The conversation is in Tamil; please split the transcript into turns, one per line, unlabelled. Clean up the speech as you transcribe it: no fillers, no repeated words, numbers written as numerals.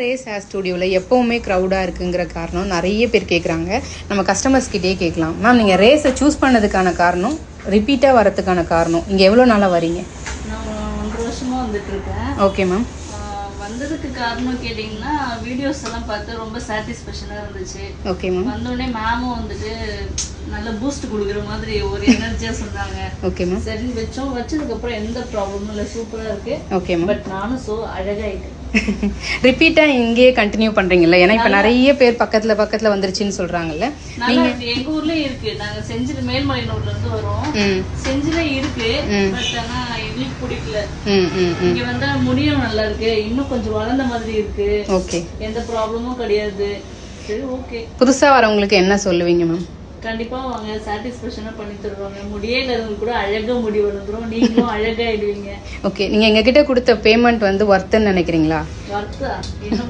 ரேஸ் ஹேர் ஸ்டுடியோவில் எப்போவுமே க்ரௌடாக இருக்குங்கிற காரணம் நிறைய பேர் கேட்குறாங்க. நம்ம கஸ்டமர்ஸ்கிட்டே கேட்கலாம். மேம், நீங்கள் ரேஸை சூஸ் பண்ணதுக்கான காரணம், ரிப்பீட்டாக வரதுக்கான காரணம், இங்கே எவ்வளோ நாளாக வரீங்க?
நான் 1 வருஷமாக வந்துட்டு இருக்கேன்.
Okay ma'am.
வந்ததுக்கு காரணம் கேட்டிங்கன்னா, வீடியோஸ் எல்லாம் பார்த்து ரொம்ப சாட்டிஸ்ஃபேக்ஷனாக இருந்துச்சு.
Okay ma'am.
வந்தோடனே மேமும் வந்துட்டு நல்ல பூஸ்ட் கொடுக்குற மாதிரி ஒரு எனர்ஜியாக சொன்னாங்க.
Okay ma'am.
சரி வச்சதுக்கப்புறம் எந்த ப்ராப்ளமும் இல்லை, சூப்பராக இருக்கு.
Okay ma'am.
பட் நானும் அழகாயிட்டேன்.
ரிப்பீட்டாக இங்கேயே கண்டினியூ பண்ணுறீங்கல்ல? ஏன்னா இப்போ நிறைய பேர் பக்கத்தில் வந்துருச்சுன்னு சொல்கிறாங்கல்ல.
நீங்கள் எங்கள் ஊர்லேயே இருக்கு. நாங்கள் செஞ்சில் மேல்மலையனூர்ல இருந்து வரோம். செஞ்சிலே இருக்கு. பட் ஆனால் எங்களுக்கு பிடிக்கல. இங்கே வந்தா முடியும் நல்லா இருக்கு, இன்னும் கொஞ்சம் வளர்ந்த மாதிரி இருக்கு.
ஓகே,
எந்த ப்ராப்ளமும் கிடையாது. சரி, ஓகே.
புதுசாக வரவங்களுக்கு என்ன சொல்லுவீங்க மேம்?
கண்டிப்பா வாங்க, சாட்டிஸ்ஃபேக்ஷனா பண்ணி தருவாங்க. முடியே இல்லாதவங்க கூட அழகா முடி வளர்ந்துரும், நீங்களும் அழகாயிடுவீங்க.
ஓகே, நீங்கள் எங்ககிட்ட கொடுத்த பேமெண்ட் வந்து ஒர்த்துன்னு நினைக்கிறீங்களா?
ஒர்த்தா? இன்னும்